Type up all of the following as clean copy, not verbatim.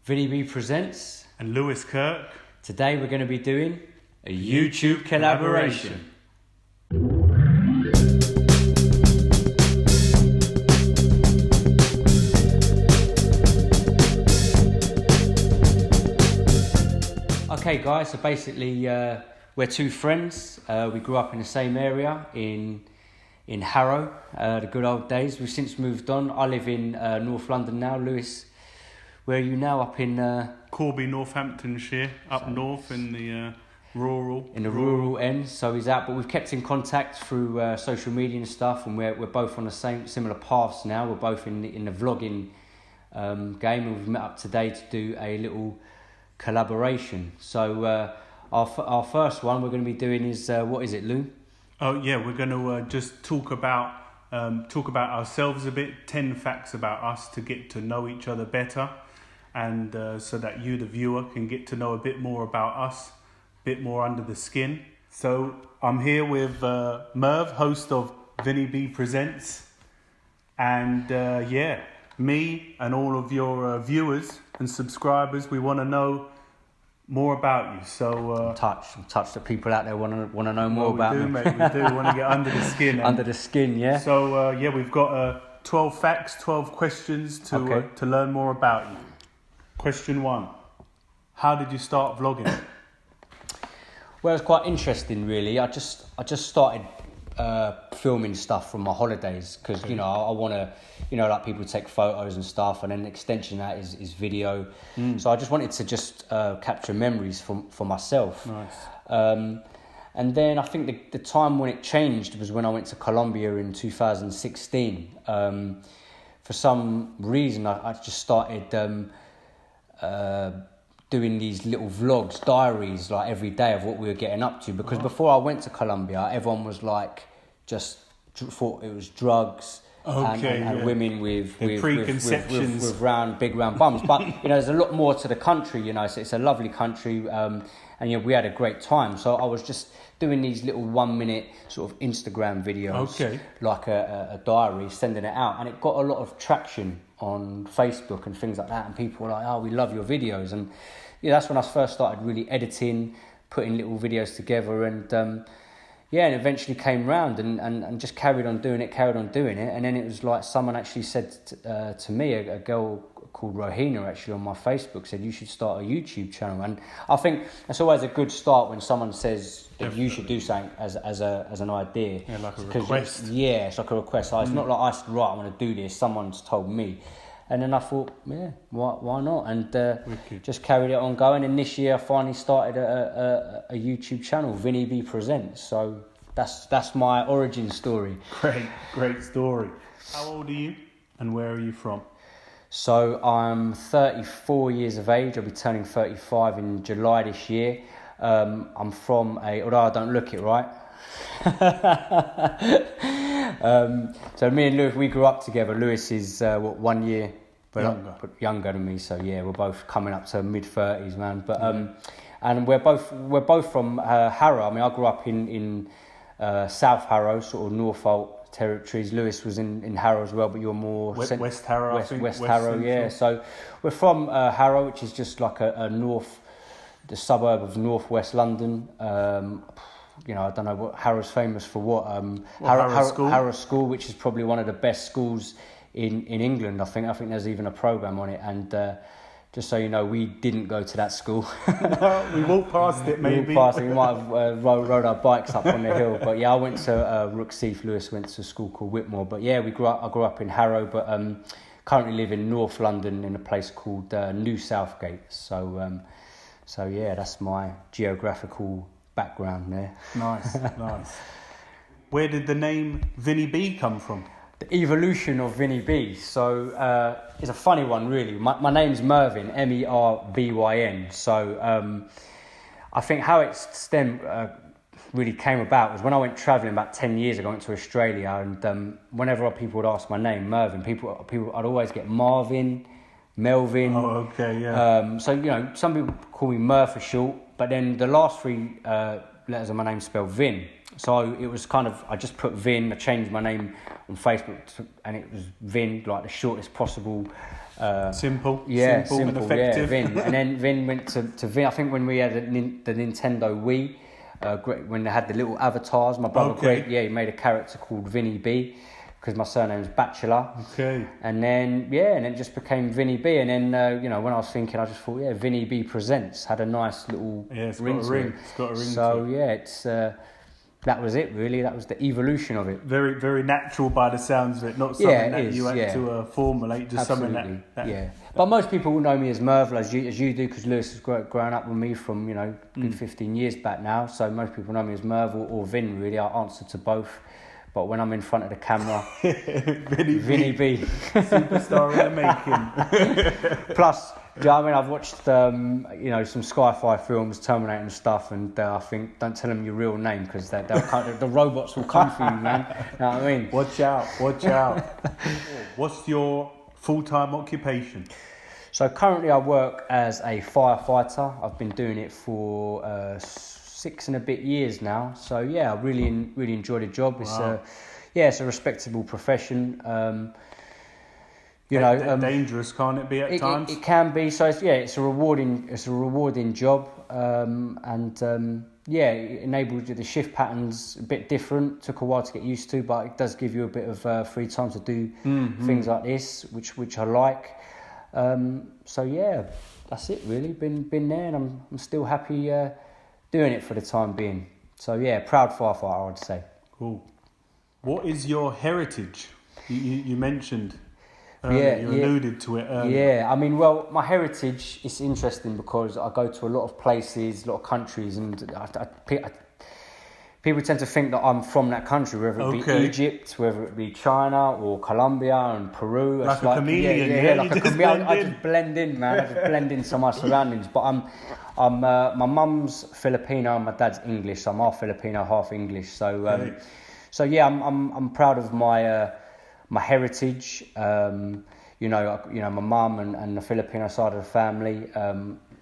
Vinnie B presents, and Lewis Kirk. Today we're going to be doing a YouTube collaboration. Okay guys, so basically we're two friends. We grew up in the same area in Harrow, the good old days. We've since moved on. I live in North London now. Lewis, where are you now? Up in Corby, Northamptonshire, up north in the rural end. So he's out, but we've kept in contact through social media and stuff, and we're both on the similar paths now. We're both in the vlogging game, and we've met up today to do a little collaboration. So our first one we're going to be doing is what is it, Lou? Oh yeah, we're going to just talk about ourselves a bit. 10 facts about us to get to know each other better, and so that you, the viewer, can get to know a bit more about us, a bit more under the skin. So I'm here with Merv, host of Vinnie B Presents, and me and all of your viewers and subscribers, we want to know more about you. So touch the people out there want to know more about me. Mate, we do want to get under the skin. Under the skin, yeah. So we've got 12 facts, 12 questions to learn more about you. Question 1: how did you start vlogging? Well, it's quite interesting, really. I just started filming stuff from my holidays because I want to, like people take photos and stuff, and then the extension of that is video. So I just wanted to just capture memories for myself. Nice. And then I think the time when it changed was when I went to Colombia in 2016. For some reason, I just started doing these little vlogs, diaries, like every day of what we were getting up to. Because before I went to Colombia, everyone was like, just thought it was drugs and women with preconceptions, with big round bums. But there's a lot more to the country. So it's a lovely country, and we had a great time. So I was just doing these little 1 minute sort of Instagram videos, like a diary, sending it out, and it got a lot of traction on Facebook and things like that, and people were like, "Oh, we love your videos." And that's when I first started really editing, putting little videos together, and and eventually came round and just carried on doing it, and then it was like someone actually said to me, a girl called Rohina actually on my Facebook said, "You should start a YouTube channel." And I think that's always a good start when someone says that you should do something as an idea. Yeah, like a request. It's like a request. It's not like I said, right, I want to do this. Someone's told me. And then I thought, why not? And just carried it on going. And this year I finally started a YouTube channel, Vinnie B Presents. So that's my origin story. Great story. How old are you and where are you from? So I'm 34 years of age. I'll be turning 35 in July this year. I'm from although I don't look it, right? So me and Lewis, we grew up together. Lewis is 1 year younger than me. So yeah, we're both coming up to mid-30s, man. But and we're both from Harrow. I mean, I grew up in South Harrow, sort of Norfolk territories. Lewis was in Harrow as well, but you're more West Harrow. West Harrow, Central. Yeah. So we're from Harrow, which is just like the suburb of northwest London. I don't know what Harrow's famous for. Harrow School, which is probably one of the best schools in England. I think there's even a program on it. And just so you know, we didn't go to that school. We walked past it, maybe. We might have rode our bikes up on the hill. But yeah, I went to Rooksheath. Lewis went to a school called Whitmore. But yeah, I grew up in Harrow, but currently live in North London in a place called New Southgate. So yeah, that's my geographical background there. Nice. Where did the name Vinnie B come from? The evolution of Vinnie B. So it's a funny one, really. My name's Mervyn, Merbyn. So I think how it really came about was when I went travelling about 10 years ago. I went to Australia, and whenever people would ask my name, Mervyn, people I'd always get Marvin, Melvin. Oh, okay, yeah. So some people call me Mer for short, but then the last three letters of my name spelled Vin. So it was kind of, I just put Vin, I changed my name on Facebook and it was Vin, like the shortest possible Simple and Yeah, effective. Vin. And then Vin went to Vin. I think when we had the Nintendo Wii, when they had the little avatars, my brother he made a character called Vinnie B, because my surname's Bachelor. Okay. And then it just became Vinnie B. And then when I was thinking, I just thought, Vinnie B Presents had a nice little ring to it. It's got a ring. So it's that was it really. That was the evolution of it. Very, very natural by the sounds of it. Not something that you had to formulate. Just Absolutely. something that. Yeah. But most people will know me as Merv, as you do, because Lewis has grown up with me from good 15 years back now. So most people know me as Merv or Vin. Really, I answer to both. But when I'm in front of the camera, Vinnie B. Superstar in the making. Plus, do you know what I mean? I've watched some sci-fi films, Terminator and stuff, and I think, don't tell them your real name, because the robots will come for you, man. You know what I mean? Watch out. What's your full-time occupation? So currently I work as a firefighter. I've been doing it for 6 and a bit years now. So I really enjoy the job. It's it's a respectable profession. Dangerous, can't it be at times? It can be. So it's a rewarding job, it enables you. The shift patterns a bit different. Took a while to get used to, but it does give you a bit of free time to do things like this, which I like. That's it really. Been there, and I'm still happy doing it for the time being. So proud firefighter, I would say. Cool. What is your heritage? You mentioned. You alluded to it earlier. Yeah, I mean, well, my heritage is interesting because I go to a lot of places, a lot of countries, and people tend to think that I'm from that country, whether it be Egypt, whether it be China or Colombia and Peru. Like a chameleon, like a chameleon. I just blend in, man. I just blend into my surroundings. But I'm my mum's Filipino and my dad's English, so I'm half Filipino, half English. So I'm proud of my heritage. My mum and the Filipino side of the family.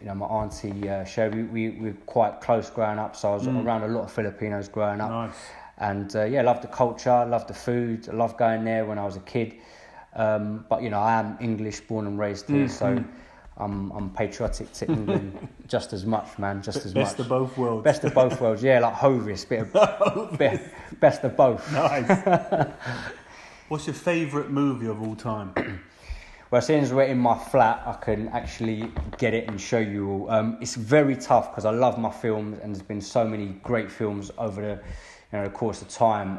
My auntie Sherry, we're quite close growing up, so I was around a lot of Filipinos growing up. Nice. And I love the culture, love the food, I love going there when I was a kid. But I am English, born and raised here, so I'm patriotic to England just as much, man, just as much. Best of both worlds. Best of both worlds, like Hovis, best of both. Nice. What's your favourite movie of all time? Well, since we're in my flat, I can actually get it and show you all. It's very tough because I love my films, and there's been so many great films over the course of time.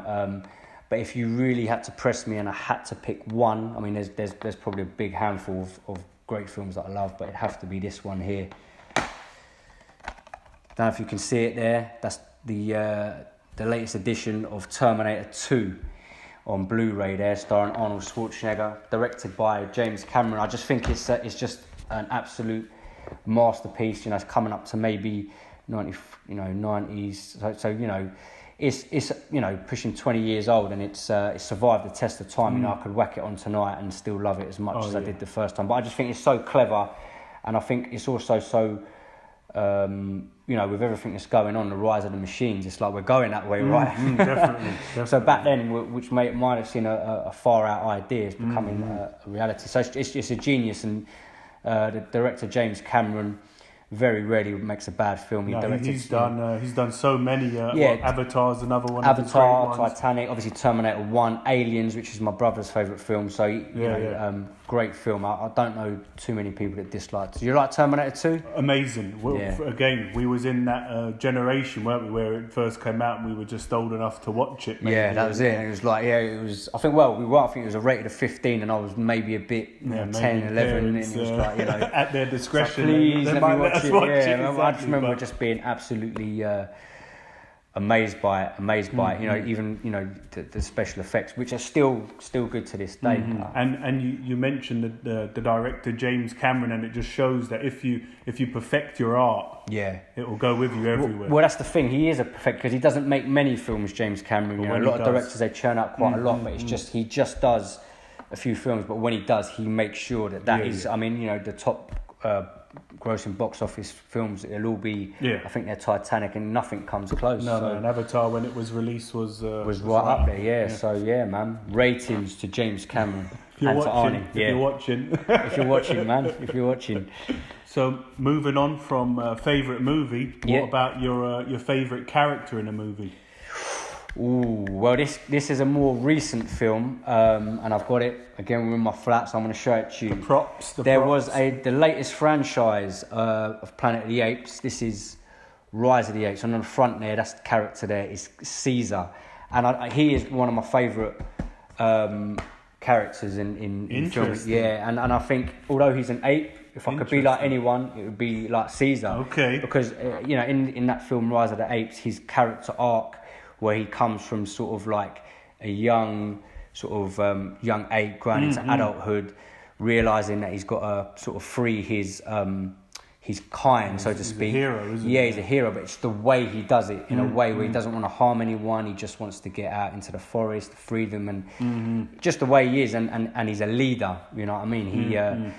But if you really had to press me and I had to pick one, I mean, there's probably a big handful of great films that I love, but it'd have to be this one here. Don't know if you can see it there. That's the latest edition of Terminator 2. On Blu-ray there, starring Arnold Schwarzenegger, directed by James Cameron. I just think it's just an absolute masterpiece. It's coming up to maybe 90s. So it's pushing 20 years old, and it's survived the test of time. I could whack it on tonight and still love it as much as I did the first time. But I just think it's so clever, and I think it's also so. With everything that's going on, the rise of the machines, it's like we're going that way, right? Definitely. So back then, which might have seen a far out idea, is becoming a reality. So it's a genius, and the director James Cameron very rarely makes a bad film. He's done so many. Avatar's another one. Avatar, Titanic, obviously Terminator 1, Aliens, which is my brother's favourite film. So great film. I don't know too many people that dislike it. Do you like Terminator 2? Amazing. Again, we was in that generation, weren't we, where it first came out, and we were just old enough to watch it. Maybe. Yeah, that was it. It was like, it was. I think it was a rated of 15, and I was maybe a bit 10, 11, and it was like at their discretion. Like, please let me watch it. Exactly, I just remember just being absolutely amazed by it. Even the special effects, which are still good to this day. And you mentioned the director James Cameron, and it just shows that if you perfect your art, it will go with you everywhere. Well, that's the thing. He is a perfect, because he doesn't make many films. James Cameron, a lot of directors, they churn out quite a lot, but he just does a few films. But when he does, he makes sure that is. I mean, the top. Grossing box office films, it'll all be. I think they're Titanic, and nothing comes close. And Avatar, when it was released, was right up there. So man, ratings to James Cameron. And to Arnie, if you're watching. If you're watching, man, if you're watching. So moving on from favourite movie, what about your favourite character in a movie? Ooh, well, this is a more recent film, and I've got it again within my flat, so I'm going to show it to you. The props. There was the latest franchise of Planet of the Apes. This is Rise of the Apes. And on the front there, that's the character there, is Caesar, and he is one of my favourite characters in films. Yeah, and I think although he's an ape, if I could be like anyone, it would be like Caesar. Okay. Because in that film Rise of the Apes, his character arc, where he comes from sort of like a young ape growing into adulthood, realizing that he's got to sort of free his kind, so to speak. He's a hero, isn't he? Yeah, he's a hero, but it's the way he does it, in a way where he doesn't want to harm anyone. He just wants to get out into the forest, free them, and just the way he is, and he's a leader. You know what I mean?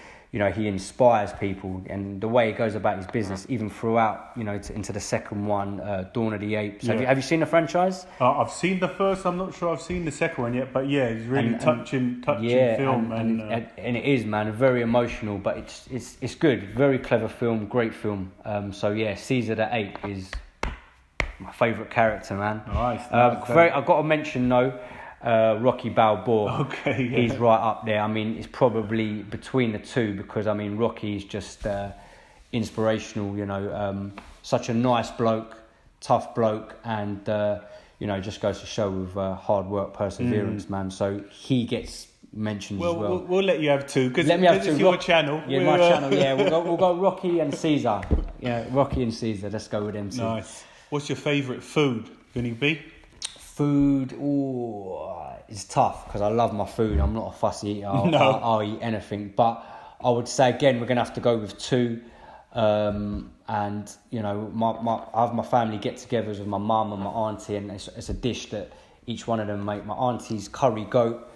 He inspires people, and the way he goes about his business, even throughout, into the second one, Dawn of the Apes. Yeah. Have you seen the franchise? I've seen the first. I'm not sure I've seen the second one yet, but yeah, it's really touching film, and it is, man, very emotional, but it's good, very clever film, great film. So yeah, Caesar the Ape is my favourite character, man. Nice. I've got to mention though. Rocky Balboa. Okay, yeah. He's right up there. I mean, it's probably between the two because I mean, Rocky is just inspirational. Such a nice bloke, tough bloke, and just goes to show with hard work, perseverance, man. So he gets mentioned as well. We'll let you have two because it's your channel. Yeah, my channel. Yeah, we'll go Rocky and Caesar. Yeah, Rocky and Caesar. Let's go with them two. Nice. What's your favourite food, Vinnie B? Food, it's tough because I love my food. I'm not a fussy eater. I'll eat anything. But I would say again, we're gonna have to go with two. And I have my family get-togethers with my mum and my auntie, and it's a dish that each one of them make. My auntie's curry goat,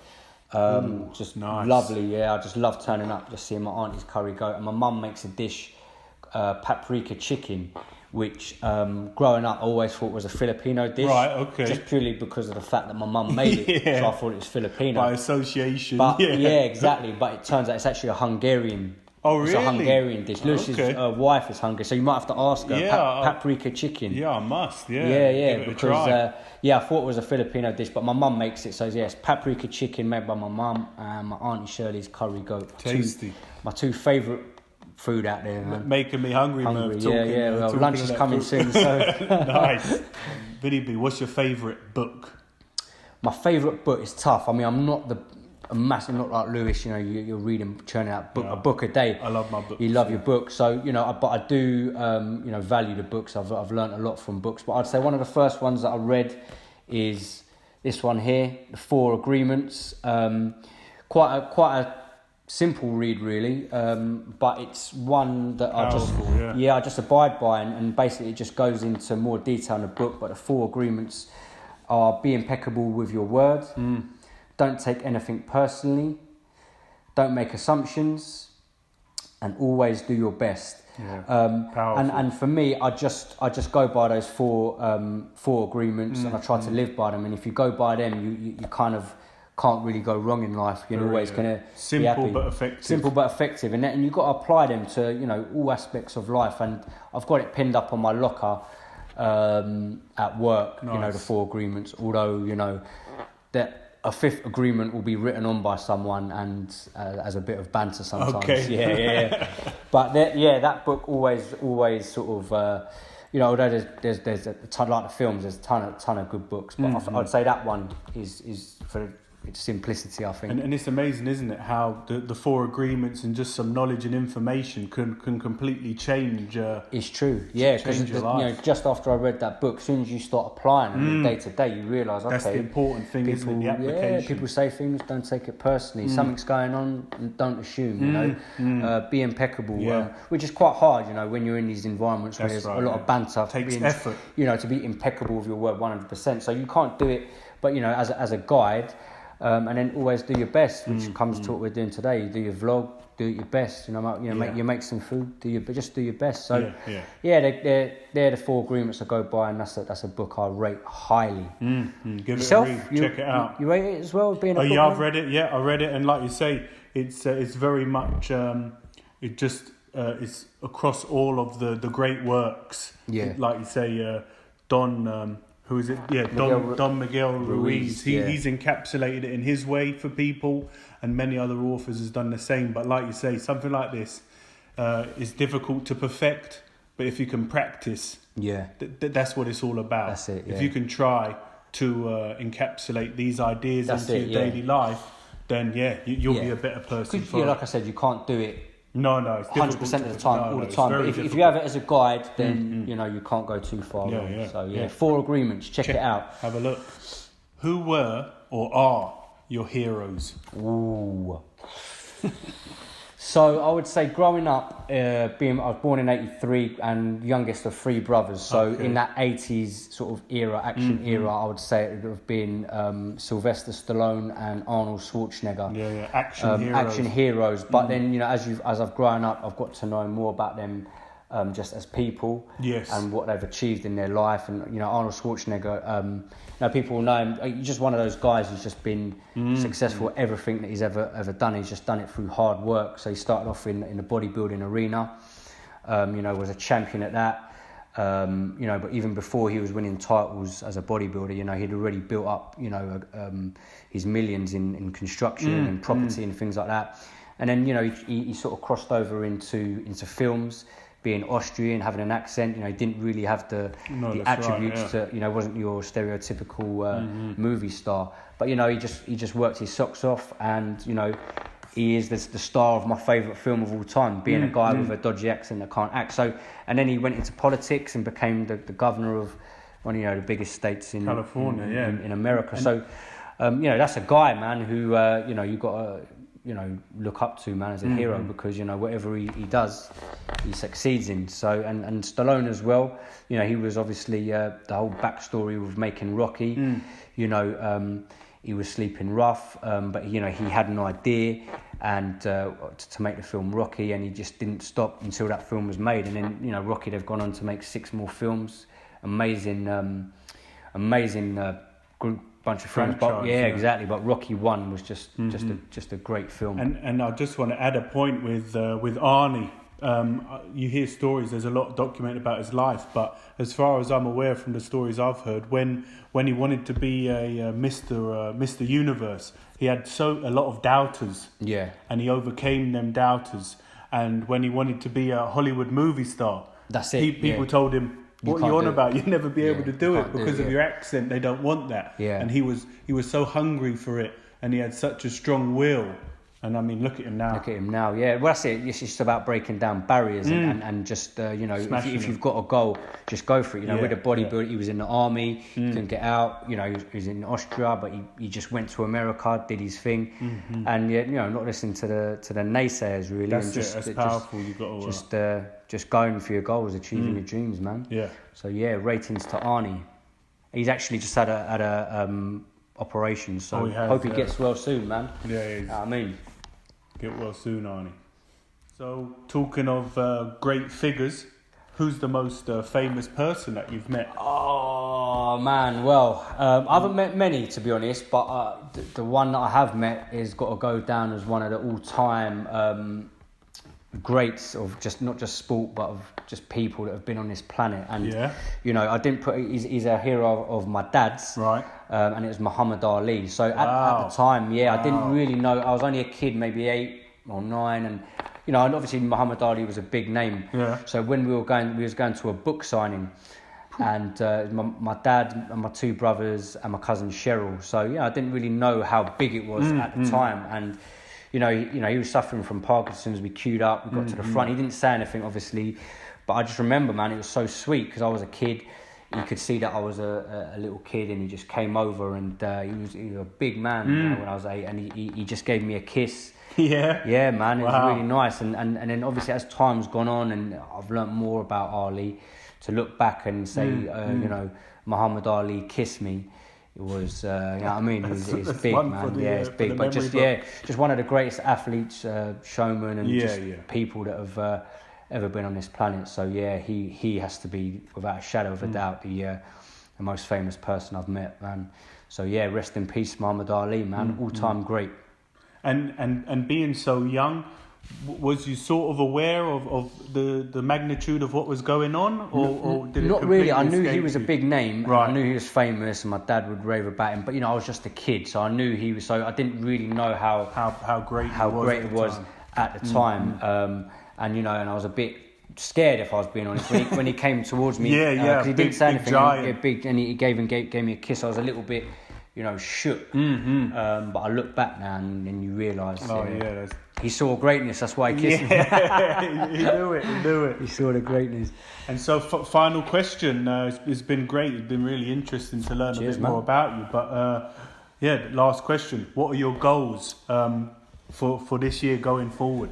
just nice. Lovely. Yeah, I just love turning up, just seeing my auntie's curry goat. And my mum makes a dish, paprika chicken, which growing up I always thought was a Filipino dish. Right, okay. Just purely because of the fact that my mum made it, so I thought it was Filipino. By association. But, yeah, exactly. But it turns out it's actually a Hungarian. Oh, really? It's a Hungarian dish. Lewis's wife is Hungarian, so you might have to ask her. Paprika chicken. Yeah, I must. Yeah. Yeah, because I thought it was a Filipino dish, but my mum makes it. So yes, paprika chicken made by my mum and my auntie Shirley's curry goat. Tasty. My two favourite food out there, man. Making me hungry. Well, lunch is coming soon, so nice. Vinnie B, what's your favourite book? My favourite book is tough. I mean, I'm not not like Lewis. You're reading, churning out a book a day. I love my books. You love your books, so but I do value the books. I've learned a lot from books, but I'd say one of the first ones that I read is this one here, The Four Agreements. Quite a simple read, really, but it's one that I just abide by, and basically it just goes into more detail in the book. But the 4 agreements are: be impeccable with your word, don't take anything personally, don't make assumptions, and always do your best. And for me, I just go by those 4 agreements, and I try to live by them. And if you go by them, you kind of can't really go wrong in life. You're always going to be happy. Simple but effective. And you've got to apply them to all aspects of life. And I've got it pinned up on my locker at work. Nice. The 4 agreements. Although that a 5th agreement will be written on by someone and as a bit of banter sometimes. Okay. Yeah. But that book always sort of. Although there's a ton, like the films, there's a ton of good books, but I'd say that one is for its simplicity, I think. And it's amazing, isn't it, how the 4 agreements and just some knowledge and information can completely change. It's true, yeah. Because just after I read that book, as soon as you start applying day to day, you realise that's the important thing, isn't it? The application. Yeah, people say things, don't take it personally. Something's going on, and don't assume. Be impeccable, which is quite hard. when you're in these environments where there's a lot of banter. It takes effort. To be impeccable with your word 100%. So you can't do it. But as a guide. and then always do your best, which comes to what we're doing today. You do your vlog, do it your best. Make some food, but just do your best. So they're the 4 agreements I go by, and that's a book I rate highly. Give Yourself? it a read. Check it out. You rate it as well, being a book, I've read it. Yeah, I read it, and like you say, it's very much it's across all of the great works. Yeah, like you say, Don. Who is it? Yeah, Don Miguel Ruiz. He's encapsulated it in his way for people, and many other authors has done the same. But like you say, something like this is difficult to perfect, but if you can practice, that's what it's all about. That's it. Yeah. If you can try to encapsulate these ideas into your daily life, then you'll be a better person. Like I said, you can't do it. No, it's 100% of the time, all the time. But if you have it as a guide, then you can't go too far wrong. So 4 agreements. Check it out. Have a look. Who were or are your heroes? Ooh. So I would say growing up, I was born in 83 and youngest of 3 brothers. So in that 80s sort of era, action era, I would say it would have been Sylvester Stallone and Arnold Schwarzenegger. Action heroes. But then, as I've grown up, I've got to know more about them just as people, and what they've achieved in their life. And Arnold Schwarzenegger, people know him. He's just one of those guys who's just been successful at everything that he's ever done. He's just done it through hard work. So he started off in the bodybuilding arena, was a champion at that. But even before he was winning titles as a bodybuilder, he'd already built up, his millions in construction and property and things like that. And then, he sort of crossed over into films. Being Austrian, having an accent, he didn't really have the attributes to, wasn't your stereotypical movie star. But he just worked his socks off, and he is the star of my favourite film of all time. Being a guy with a dodgy accent that can't act. So, and then he went into politics and became the governor of one of the biggest states in California, in America. So, that's a guy, man, who you got to look up to, man, as a hero, because whatever he does, he succeeds in. So and Stallone as well, he was obviously the whole backstory of making Rocky. He was sleeping rough, but he had an idea and to make the film Rocky, and he just didn't stop until that film was made. And then Rocky, they've gone on to make 6 more films. Amazing group. Bunch of films, but exactly. But Rocky 1 was just a great film. And I just want to add a point with Arnie. You hear stories. There's a lot documented about his life, but as far as I'm aware from the stories I've heard, when he wanted to be a Mr. Universe, he had a lot of doubters. Yeah. And he overcame them doubters. And when he wanted to be a Hollywood movie star, that's it. People told him, what are you on about? You'll never be able to do it because of your accent. They don't want that. Yeah. And he was so hungry for it, and he had such a strong will. And I mean, look at him now. Yeah. Well, that's it. It's just about breaking down barriers and just if you've got a goal, just go for it. With a bodybuilder, he was in the army, he couldn't get out. He was in Austria, but he just went to America, did his thing, and not listening to the naysayers really. That's powerful. You've got to just going for your goals, achieving your dreams, man. Yeah. So ratings to Arnie. He's actually just had a operation, so hope he gets well soon, man. Yeah. I mean, get well soon, Arnie. So, talking of great figures, who's the most famous person that you've met? Oh man, well, I haven't met many, to be honest, but the one that I have met has got to go down as one of the all-time greats of just not just sport, but of just people that have been on this planet. And I didn't put he's a hero of my dad's, right? And it was Muhammad Ali. So at the time, I didn't really know. I was only a kid, maybe 8 or 9, and and obviously Muhammad Ali was a big name. Yeah. So when we was going to a book signing, and my dad and my 2 brothers and my cousin Cheryl. So I didn't really know how big it was at the time, and. He was suffering from Parkinson's. We queued up, we got to the front. He didn't say anything, obviously, but I just remember, man, it was so sweet because I was a kid. He could see that I was a little kid, and he just came over, and he was a big man when I was 8, and he just gave me a kiss. Yeah, man, it was really nice. And then obviously as time's gone on, and I've learnt more about Ali, to look back and say, Muhammad Ali kissed me. It was, you know what I mean? It's big, man. It's big. But just one of the greatest athletes, showmen, and people that have ever been on this planet. So he has to be, without a shadow of a doubt, the most famous person I've met, man. So rest in peace, Muhammad Ali, man. All-time great. And being so young, was you sort of aware of the magnitude of what was going on, or did it not really? I knew he was a you? big name. Right. I knew he was famous, and my dad would rave about him. But I was just a kid, so I knew he was. So I didn't really know how great it was at the time. And I was a bit scared, if I was being honest, when he came towards me. Because he didn't say anything. Big, and he gave me a kiss. I was a little bit, shook. But I look back now, and you realise. He saw greatness. That's why he kissed me. He knew it. He saw the greatness. And so, final question. It's been great. It's been really interesting to learn a bit more about you. But last question. What are your goals for this year going forward?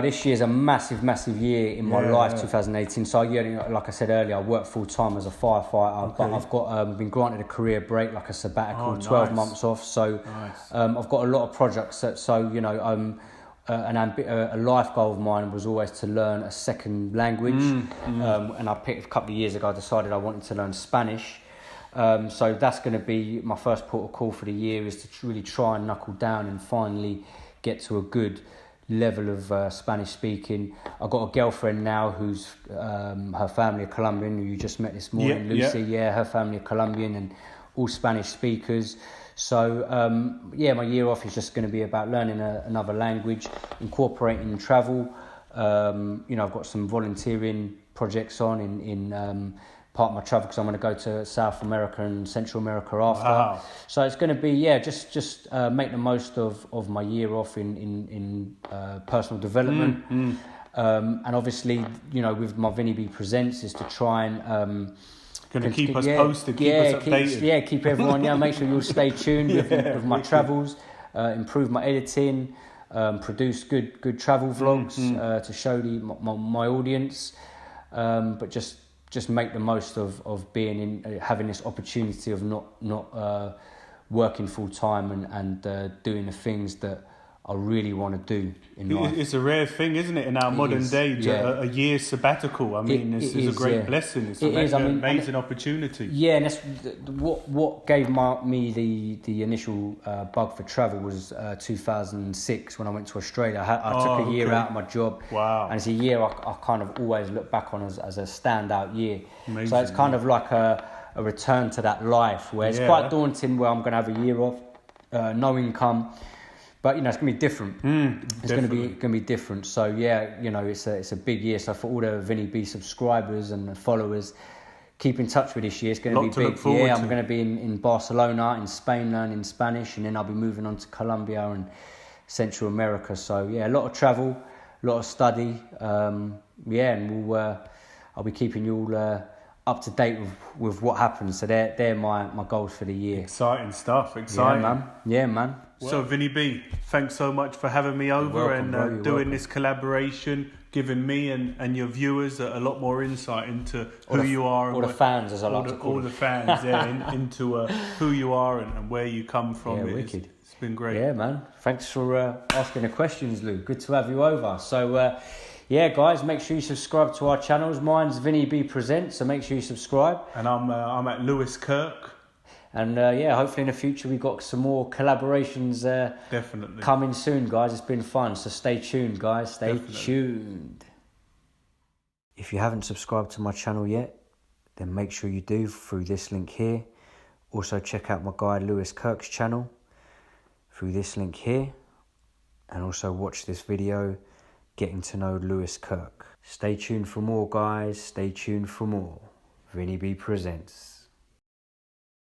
This year's a massive year in my life, 2018. So like I said earlier, I work full time as a firefighter, but I've got been granted a career break, like a sabbatical, 12 months off. So I've got a lot of projects. A life goal of mine was always to learn a second language, and I picked a couple of years ago. I decided I wanted to learn Spanish. So that's going to be my first port of call for the year, is to really try and knuckle down and finally get to a good level of Spanish speaking. I've got a girlfriend now who's her family are Colombian, who you just met this morning, Lucy. Her family are Colombian and all Spanish speakers. So my year off is just going to be about learning another language, incorporating travel. I've got some volunteering projects on in part of my travel, because I'm going to go to South America and Central America after. Wow. So it's going to be just make the most of my year off in personal development. And obviously, with my Vinnie B Presents, is to try and going to keep us posted, keep us updated. Keep everyone. Make sure you all stay tuned with my travels, improve my editing, produce good travel vlogs to show my audience, but just make the most of being having this opportunity of not working full time and doing the things that I really want to do in life. It's a rare thing, isn't it, in our modern day, a year sabbatical. I mean, it's a great blessing. It's an amazing opportunity. Yeah, and that's what gave me the initial bug for travel was 2006 when I went to Australia. I took a year out of my job. Wow. And it's a year I kind of always look back on as a standout year. Amazing. So it's kind of like a return to that life where it's quite daunting, where I'm going to have a year off, no income. But it's going to be different. It's going to be different. So it's a big year. So for all the Vinnie B subscribers and followers, keep in touch with this year. It's going to be big. I'm going to be in Barcelona, in Spain, learning Spanish, and then I'll be moving on to Colombia and Central America. So a lot of travel, a lot of study. And I'll be keeping you all up to date with what happens. So they're my goals for the year. Exciting stuff. Yeah, man. So Vinnie B, thanks so much for having me over and doing this collaboration, giving me and your viewers a lot more insight into who you are. All the fans, as I like to call them. All the fans, into who you are and where you come from. Yeah, wicked. It's been great. Yeah, man. Thanks for asking the questions, Lou. Good to have you over. So, guys, make sure you subscribe to our channels. Mine's Vinnie B Presents, so make sure you subscribe. And I'm at Lewis Kirk. And hopefully in the future we've got some more collaborations definitely coming soon, guys. It's been fun, so stay tuned, guys. Stay tuned. If you haven't subscribed to my channel yet, then make sure you do through this link here. Also check out my guy Lewis Kirk's channel through this link here. And also watch this video, Getting to Know Lewis Kirk. Stay tuned for more, guys. Stay tuned for more. Vinnie B Presents.